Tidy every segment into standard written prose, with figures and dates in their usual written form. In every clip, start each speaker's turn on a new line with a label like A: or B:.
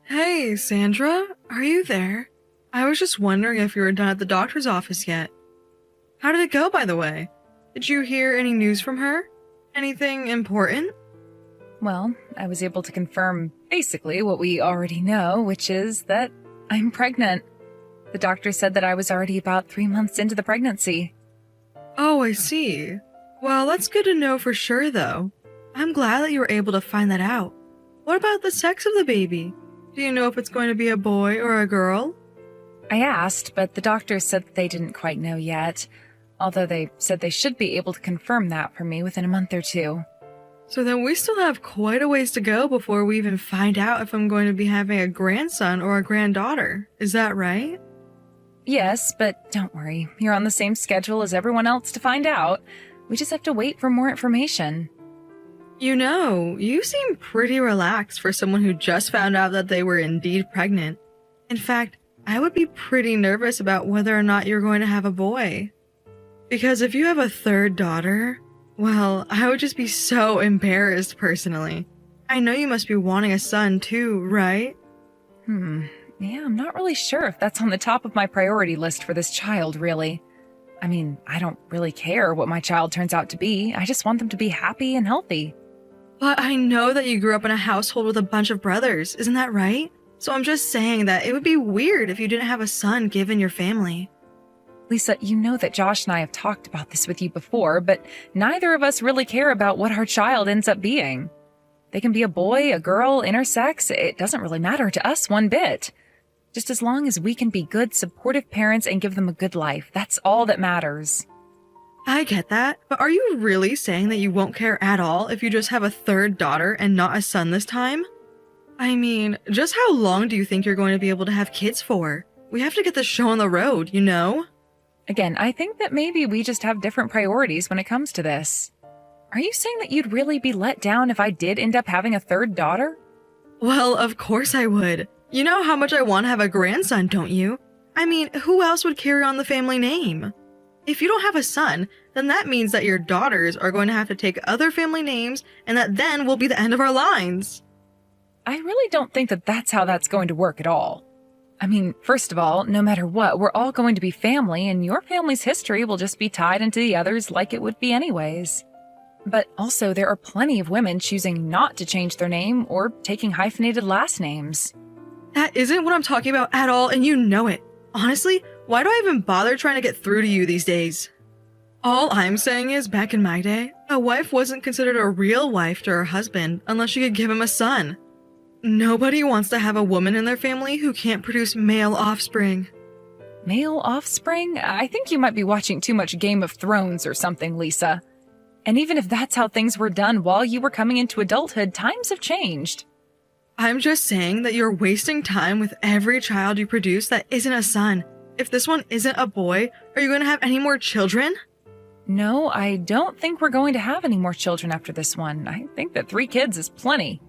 A: Hey, Sandra, are you there? I was just wondering if you were done at the doctor's office yet. How did it go, by the way? Did you hear any news from her? Anything important?
B: Well, I was able to confirm basically what we already know, which is that I'm pregnant. The doctor said that I was already about 3 months into the pregnancy.
A: Oh, I see. Well, that's good to know for sure, though. I'm glad that you were able to find that out. What about the sex of the baby? Do you know if it's going to be a boy or a girl?
B: I asked, but the doctor said that they didn't quite know yet, although they said they should be able to confirm that for me within a month or two.
A: So then we still have quite a ways to go before we even find out if I'm going to be having a grandson or a granddaughter. Is that right?
B: Yes, but don't worry. You're on the same schedule as everyone else to find out. We just have to wait for more information.
A: You know, you seem pretty relaxed for someone who just found out that they were indeed pregnant. In fact, I would be pretty nervous about whether or not you're going to have a boy. Because if you have a third daughter, well, I would just be so embarrassed personally. I know you must be wanting a son too, right?
B: Yeah, I'm not really sure if that's on the top of my priority list for this child, really. I mean, I don't really care what my child turns out to be. I just want them to be happy and healthy.
A: But I know that you grew up in a household with a bunch of brothers, isn't that right? So I'm just saying that it would be weird if you didn't have a son given your family.
B: Lisa, you know that Josh and I have talked about this with you before, but neither of us really care about what our child ends up being. They can be a boy, a girl, intersex. It doesn't really matter to us one bit. Just as long as we can be good, supportive parents and give them a good life, that's all that matters.
A: I get that, but are you really saying that you won't care at all if you just have a third daughter and not a son this time? I mean, just how long do you think you're going to be able to have kids for? We have to get the show on the road, you know?
B: Again, I think that maybe we just have different priorities when it comes to this. Are you saying that you'd really be let down if I did end up having a third daughter?
A: Well, of course I would. You know how much I want to have a grandson, don't you? I mean, who else would carry on the family name? If you don't have a son, then that means that your daughters are going to have to take other family names, and that then will be the end of our lines.
B: I really don't think that that's how that's going to work at all. I mean, first of all, no matter what, we're all going to be family, and your family's history will just be tied into the others like it would be anyways. But also, there are plenty of women choosing not to change their name or taking hyphenated last names.
A: That isn't what I'm talking about at all, and you know it. Honestly, why do I even bother trying to get through to you these days? All I'm saying is, back in my day, a wife wasn't considered a real wife to her husband unless she could give him a son. Nobody wants to have a woman in their family who can't produce male offspring.
B: Male offspring? I think you might be watching too much Game of Thrones or something, Lisa. And even if that's how things were done while you were coming into adulthood, times have changed.
A: I'm just saying that you're wasting time with every child you produce that isn't a son. If this one isn't a boy, are you going to have any more children?
B: No, I don't think we're going to have any more children after this one. I think that 3 kids is plenty.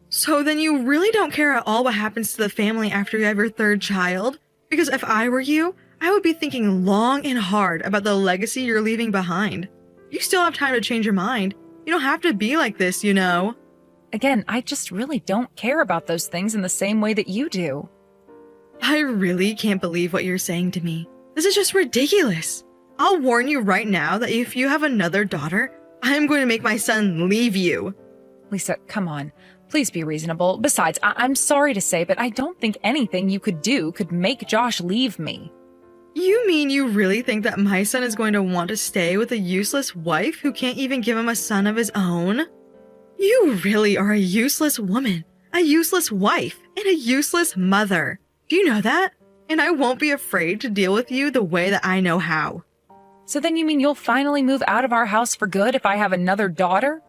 A: So then you really don't care at all what happens to the family after you have your third child? Because if I were you, I would be thinking long and hard about the legacy you're leaving behind. You still have time to change your mind. You don't have to be like this, you know.
B: Again, I just really don't care about those things in the same way that you do.
A: I really can't believe what you're saying to me. This is just ridiculous. I'll warn you right now that if you have another daughter, I am going to make my son leave you.
B: Lisa, come on. Please be reasonable. Besides, I'm sorry to say, but I don't think anything you could do could make Josh leave me.
A: You mean you really think that my son is going to want to stay with a useless wife who can't even give him a son of his own? You really are a useless woman, a useless wife, and a useless mother. Do you know that? And I won't be afraid to deal with you the way that I know how.
B: So then you mean you'll finally move out of our house for good if I have another daughter?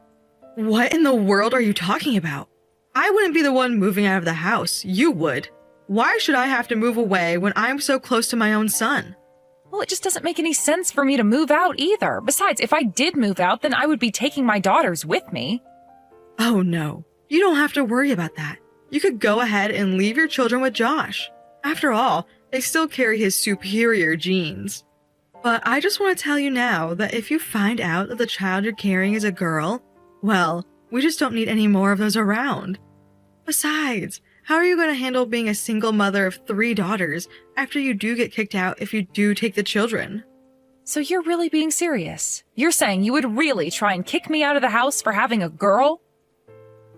A: What in the world are you talking about? I wouldn't be the one moving out of the house. You would. Why should I have to move away when I'm so close to my own son?
B: Well, it just doesn't make any sense for me to move out either. Besides, if I did move out, then I would be taking my daughters with me.
A: Oh no, you don't have to worry about that. You could go ahead and leave your children with Josh. After all, they still carry his superior genes. But I just want to tell you now that if you find out that the child you're carrying is a girl, well, we just don't need any more of those around. Besides, How are you going to handle being a single mother of 3 daughters after you do get kicked out if you do take the children?
B: So you're really being serious? You're saying you would really try and kick me out of the house for having a girl?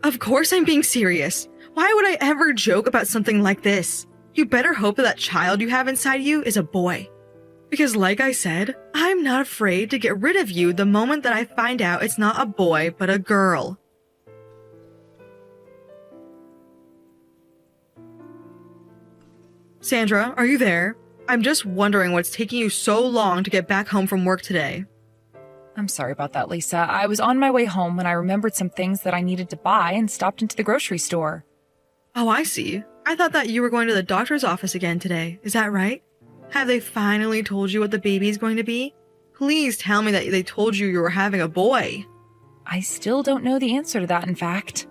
A: Of course I'm being serious. Why would I ever joke about something like this? You better hope that that child you have inside you is a boy. Because like I said, I'm not afraid to get rid of you the moment that I find out it's not a boy but a girl. Sandra, are you there? I'm just wondering what's taking you so long to get back home from work today.
B: I'm sorry about that, Lisa. I was on my way home when I remembered some things that I needed to buy and stopped into the grocery store.
A: Oh, I see. I thought that you were going to the doctor's office again today. Is that right? Have they finally told you what the baby is going to be? Please tell me that they told you were having a boy.
B: I still don't know the answer to that, in fact.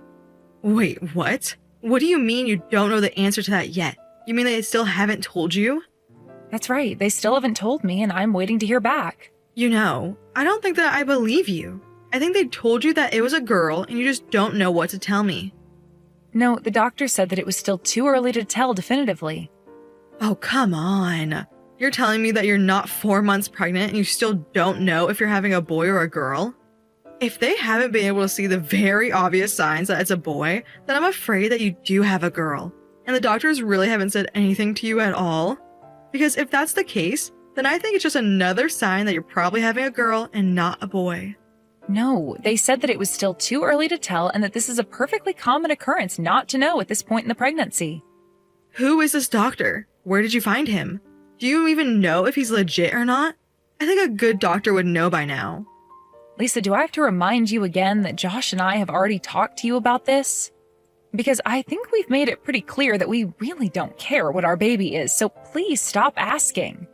A: Wait, what? What do you mean you don't know the answer to that yet? You mean they still haven't told you?
B: That's right. They still haven't told me, and I'm waiting to hear back.
A: You know, I don't think that I believe you. I think they told you that it was a girl and you just don't know what to tell me.
B: No, the doctor said that it was still too early to tell definitively.
A: Oh, come on. You're telling me that you're not 4 months pregnant and you still don't know if you're having a boy or a girl? If they haven't been able to see the very obvious signs that it's a boy, then I'm afraid that you do have a girl. And the doctors really haven't said anything to you at all? Because if that's the case, then I think it's just another sign that you're probably having a girl and not a boy.
B: No, they said that it was still too early to tell and that this is a perfectly common occurrence not to know at this point in the pregnancy.
A: Who is this doctor? Where did you find him? Do you even know if he's legit or not? I think a good doctor would know by now.
B: Lisa, do I have to remind you again that Josh and I have already talked to you about this? Because I think we've made it pretty clear that we really don't care what our baby is, so please stop asking.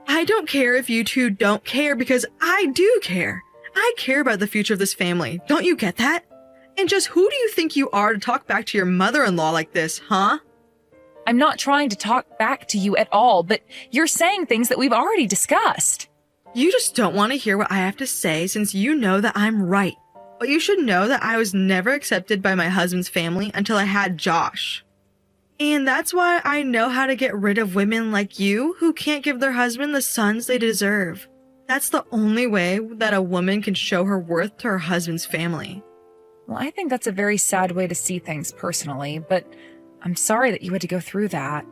A: I don't care if you two don't care because I do care. I care about the future of this family. Don't you get that? And just who do you think you are to talk back to your mother-in-law like this, huh?
B: I'm not trying to talk back to you at all, but you're saying things that we've already discussed.
A: You just don't want to hear what I have to say since you know that I'm right. But you should know that I was never accepted by my husband's family until I had Josh. And that's why I know how to get rid of women like you who can't give their husband the sons they deserve. That's the only way that a woman can show her worth to her husband's family.
B: Well, I think that's a very sad way to see things personally, but I'm sorry that you had to go through that.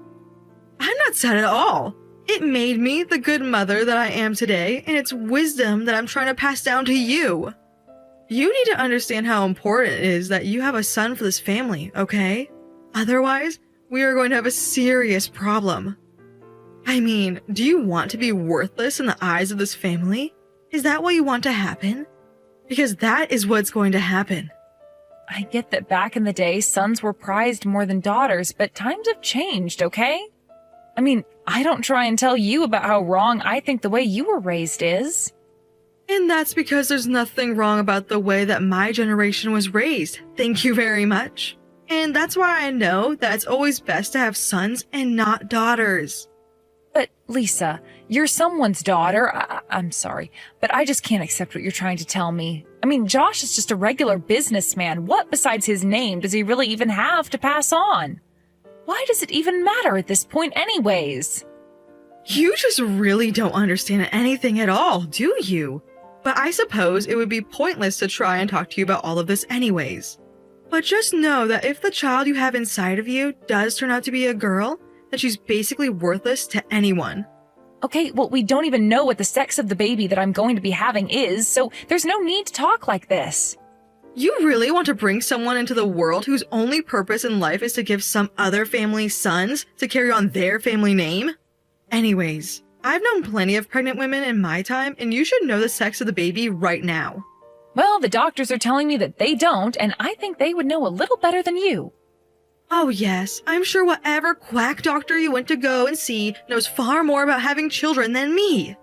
A: I'm not sad at all. It made me the good mother that I am today, and it's wisdom that I'm trying to pass down to you. You need to understand how important it is that you have a son for this family, okay? Otherwise, we are going to have a serious problem. I mean, do you want to be worthless in the eyes of this family? Is that what you want to happen? Because that is what's going to happen.
B: I get that back in the day, sons were prized more than daughters, but times have changed, okay? I mean, I don't try and tell you about how wrong I think the way you were raised is.
A: And that's because there's nothing wrong about the way that my generation was raised. Thank you very much. And that's why I know that it's always best to have sons and not daughters.
B: But, Lisa, you're someone's daughter. I'm sorry, but I just can't accept what you're trying to tell me. I mean, Josh is just a regular businessman. What besides his name does he really even have to pass on? Why does it even matter at this point anyways?
A: You just really don't understand anything at all, do you? But I suppose it would be pointless to try and talk to you about all of this anyways. But just know that if the child you have inside of you does turn out to be a girl, then she's basically worthless to anyone.
B: Okay, well, we don't even know what the sex of the baby that I'm going to be having is, so there's no need to talk like this.
A: You really want to bring someone into the world whose only purpose in life is to give some other family's sons to carry on their family name? Anyways, I've known plenty of pregnant women in my time, and you should know the sex of the baby right now.
B: Well, the doctors are telling me that they don't, and I think they would know a little better than you.
A: Oh yes, I'm sure whatever quack doctor you went to go and see knows far more about having children than me.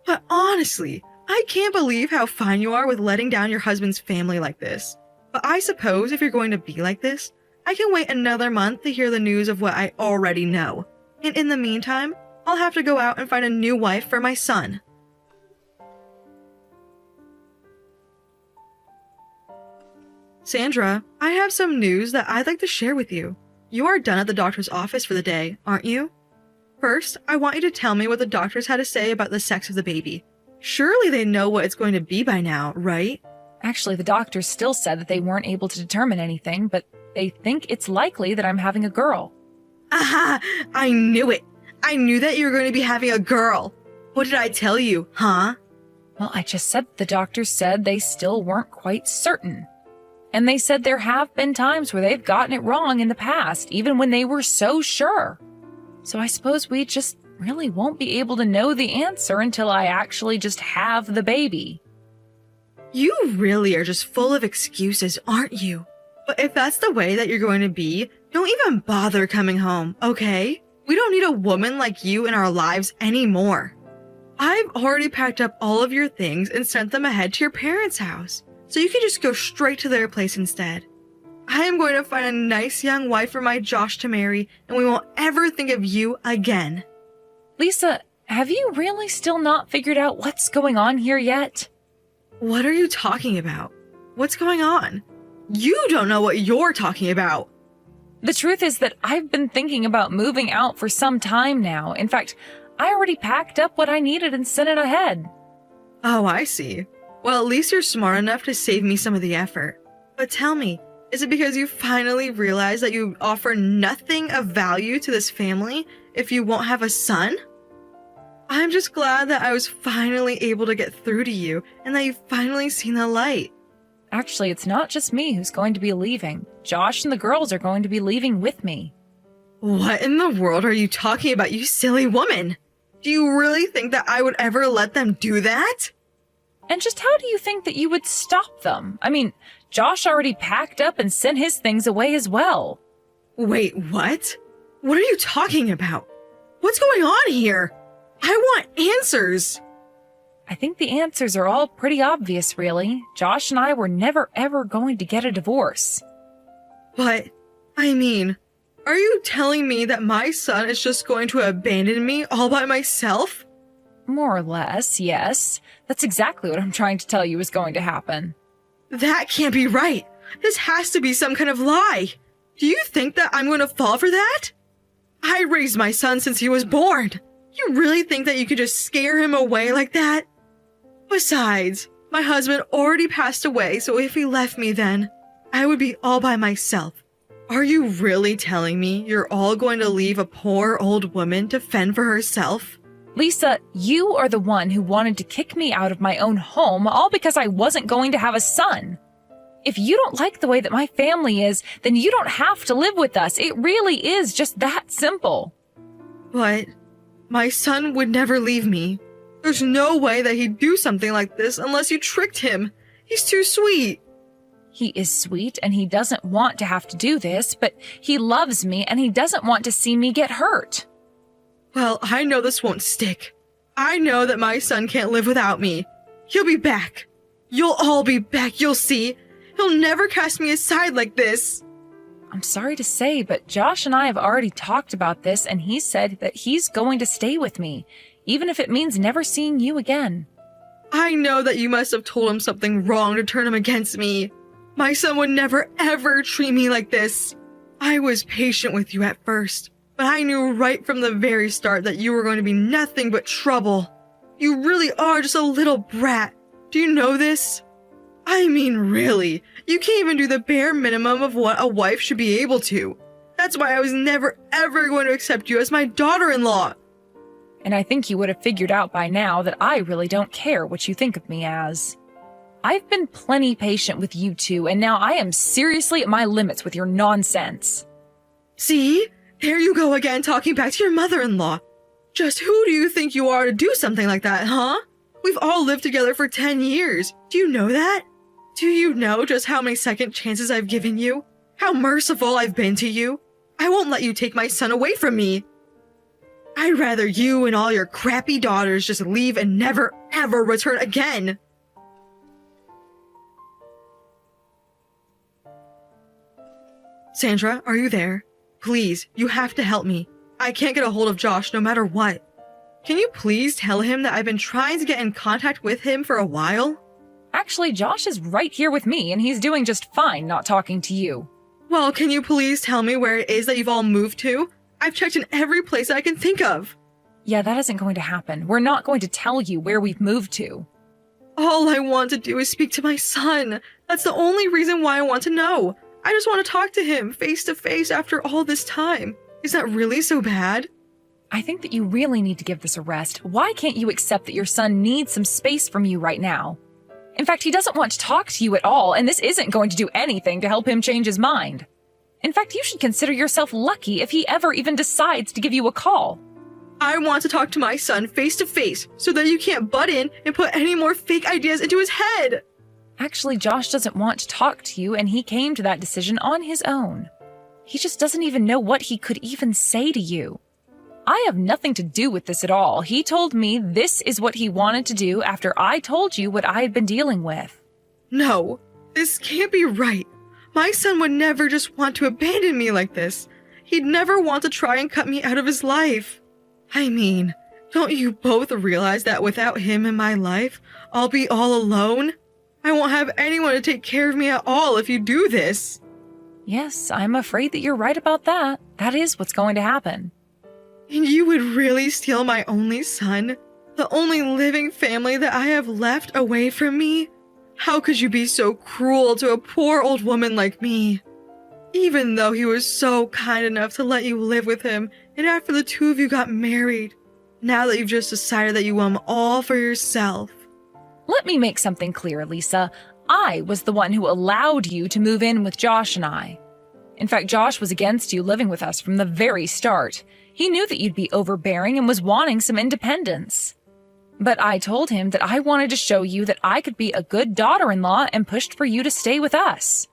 A: But honestly, I can't believe how fine you are with letting down your husband's family like this. But I suppose if you're going to be like this, I can wait another month to hear the news of what I already know. And in the meantime, I'll have to go out and find a new wife for my son. Sandra, I have some news that I'd like to share with you. you are done at the doctor's office for the day, aren't you? First, I want you to tell me what the doctors had to say about the sex of the baby. Surely they know what it's going to be by now, right?
B: Actually, the doctors still said that they weren't able to determine anything, but they think it's likely that I'm having a girl.
A: Aha! I knew it! I knew that you were going to be having a girl! What did I tell you, huh?
B: Well, I just said the doctors said they still weren't quite certain. And they said there have been times where they've gotten it wrong in the past, even when they were so sure. So I suppose we just really won't be able to know the answer until I actually just have the baby.
A: You really are just full of excuses, aren't you? But if that's the way that you're going to be, don't even bother coming home, okay? We don't need a woman like you in our lives anymore. I've already packed up all of your things and sent them ahead to your parents' house, so you can just go straight to their place instead. I am going to find a nice young wife for my Josh to marry, and we won't ever think of you again.
B: Lisa, have you really still not figured out what's going on here yet?
A: What are you talking about? What's going on? You don't know what you're talking about.
B: The truth is that I've been thinking about moving out for some time now. In fact, I already packed up what I needed and sent it ahead.
A: Oh, I see. Well, at least you're smart enough to save me some of the effort. But tell me, is it because you finally realized that you offer nothing of value to this family if you won't have a son? I'm just glad that I was finally able to get through to you and that you've finally seen the light.
B: Actually, it's not just me who's going to be leaving. Josh and the girls are going to be leaving with me.
A: What in the world are you talking about, you silly woman? Do you really think that I would ever let them do that?
B: And just how do you think that you would stop them? I mean, Josh already packed up and sent his things away as well.
A: Wait, what? What are you talking about? What's going on here? I want answers.
B: I think the answers are all pretty obvious, really. Josh and I were never ever going to get a divorce.
A: But, I mean, are you telling me that my son is just going to abandon me all by myself?
B: More or less, yes. That's exactly what I'm trying to tell you is going to happen.
A: That can't be right. This has to be some kind of lie. Do you think that I'm going to fall for that? I raised my son since he was born. You really think that you could just scare him away like that? Besides, my husband already passed away, so if he left me then, I would be all by myself. Are you really telling me you're all going to leave a poor old woman to fend for herself?
B: Lisa, you are the one who wanted to kick me out of my own home, all because I wasn't going to have a son. If you don't like the way that my family is, then you don't have to live with us. It really is just that simple.
A: But my son would never leave me. There's no way that he'd do something like this unless you tricked him. He's too sweet.
B: He is sweet and he doesn't want to have to do this, but he loves me and he doesn't want to see me get hurt.
A: Well, I know this won't stick. I know that my son can't live without me. He'll be back. You'll all be back, you'll see. He'll never cast me aside like this.
B: I'm sorry to say, but Josh and I have already talked about this and he said that he's going to stay with me, even if it means never seeing you again.
A: I know that you must have told him something wrong to turn him against me. My son would never ever treat me like this. I was patient with you at first, but I knew right from the very start that you were going to be nothing but trouble. You really are just a little brat. Do you know this? I mean, really, you can't even do the bare minimum of what a wife should be able to. That's why I was never ever going to accept you as my daughter-in-law.
B: And I think you would have figured out by now that I really don't care what you think of me as. I've been plenty patient with you two, and now I am seriously at my limits with your nonsense.
A: See? There you go again, talking back to your mother-in-law. Just who do you think you are to do something like that, huh? We've all lived together for 10 years. Do you know that? Do you know just how many second chances I've given you? How merciful I've been to you? I won't let you take my son away from me. I'd rather you and all your crappy daughters just leave and never ever return again. Sandra, are you there? Please, you have to help me. I can't get a hold of Josh no matter what. Can you please tell him that I've been trying to get in contact with him for a while?
B: Actually, Josh is right here with me, and he's doing just fine not talking to you.
A: Well, can you please tell me where it is that you've all moved to? I've checked in every place I can think of.
B: Yeah, that isn't going to happen. We're not going to tell you where we've moved to.
A: All I want to do is speak to my son. That's the only reason why I want to know. I just want to talk to him face to face after all this time. Is that really so bad?
B: I think that you really need to give this a rest. Why can't you accept that your son needs some space from you right now? In fact, he doesn't want to talk to you at all, and this isn't going to do anything to help him change his mind. In fact, you should consider yourself lucky if he ever even decides to give you a call.
A: I want to talk to my son face to face so that you can't butt in and put any more fake ideas into his head.
B: Actually, Josh doesn't want to talk to you, and he came to that decision on his own. He just doesn't even know what he could even say to you. I have nothing to do with this at all. He told me this is what he wanted to do after I told you what I had been dealing with.
A: No, this can't be right. My son would never just want to abandon me like this. He'd never want to try and cut me out of his life. I mean, don't you both realize that without him in my life, I'll be all alone? I won't have anyone to take care of me at all if you do this.
B: Yes, I'm afraid that you're right about that. That is what's going to happen.
A: And you would really steal my only son? The only living family that I have left away from me? How could you be so cruel to a poor old woman like me? Even though he was so kind enough to let you live with him, and after the two of you got married, now that you've just decided that you want him all for yourself.
B: Let me make something clear, Lisa. I was the one who allowed you to move in with Josh and I. In fact, Josh was against you living with us from the very start. He knew that you'd be overbearing and was wanting some independence. But I told him that I wanted to show you that I could be a good daughter-in-law and pushed for you to stay with us.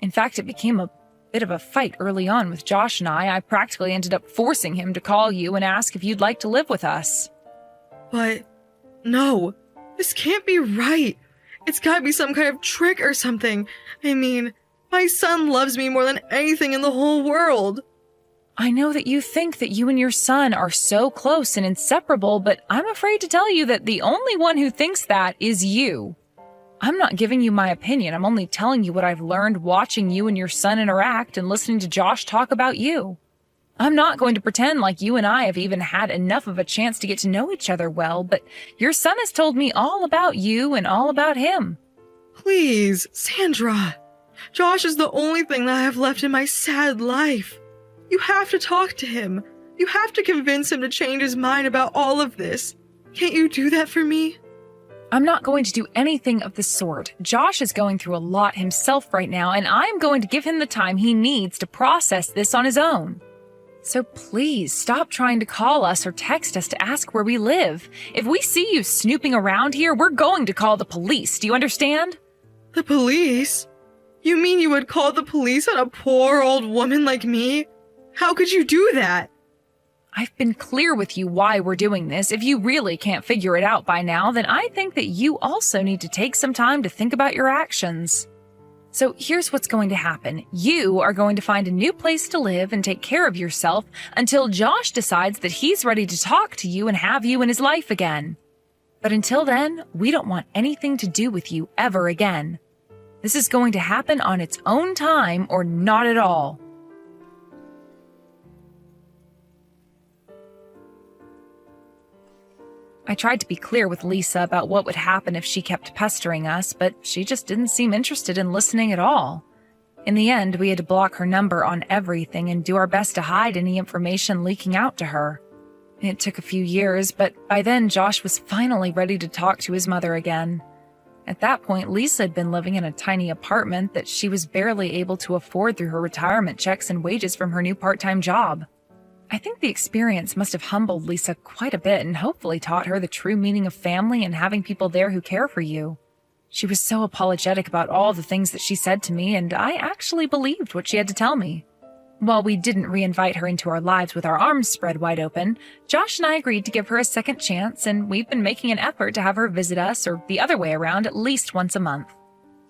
B: In fact, it became a bit of a fight early on with Josh and I. I practically ended up forcing him to call you and ask if you'd like to live with us.
A: But no, this can't be right. It's gotta be some kind of trick or something. I mean, my son loves me more than anything in the whole world.
B: I know that you think that you and your son are so close and inseparable, but I'm afraid to tell you that the only one who thinks that is you. I'm not giving you my opinion. I'm only telling you what I've learned watching you and your son interact and listening to Josh talk about you. I'm not going to pretend like you and I have even had enough of a chance to get to know each other well, but your son has told me all about you and all about him.
A: Please, Sandra. Josh is the only thing that I have left in my sad life. You have to talk to him. You have to convince him to change his mind about all of this. Can't you do that for me?
B: I'm not going to do anything of the sort. Josh is going through a lot himself right now, and I'm going to give him the time he needs to process this on his own. So please stop trying to call us or text us to ask where we live. If we see you snooping around here, we're going to call the police. Do you understand?
A: The police? You mean you would call the police on a poor old woman like me? How could you do that?
B: I've been clear with you why we're doing this. If you really can't figure it out by now, then I think that you also need to take some time to think about your actions. So here's what's going to happen. You are going to find a new place to live and take care of yourself until Josh decides that he's ready to talk to you and have you in his life again. But until then, we don't want anything to do with you ever again. This is going to happen on its own time or not at all. I tried to be clear with Lisa about what would happen if she kept pestering us, but she just didn't seem interested in listening at all. In the end, we had to block her number on everything and do our best to hide any information leaking out to her. It took a few years, but by then Josh was finally ready to talk to his mother again. At that point, Lisa had been living in a tiny apartment that she was barely able to afford through her retirement checks and wages from her new part-time job. I think the experience must have humbled Lisa quite a bit and hopefully taught her the true meaning of family and having people there who care for you. She was so apologetic about all the things that she said to me, and I actually believed what she had to tell me. While we didn't reinvite her into our lives with our arms spread wide open, Josh and I agreed to give her a second chance, and we've been making an effort to have her visit us, or the other way around, at least once a month.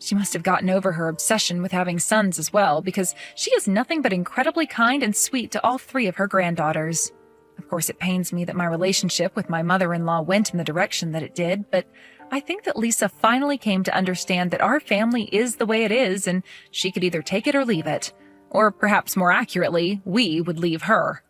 B: She must have gotten over her obsession with having sons as well, because she is nothing but incredibly kind and sweet to all three of her granddaughters. Of course, it pains me that my relationship with my mother-in-law went in the direction that it did, but I think that Lisa finally came to understand that our family is the way it is, and she could either take it or leave it. Or perhaps more accurately, we would leave her.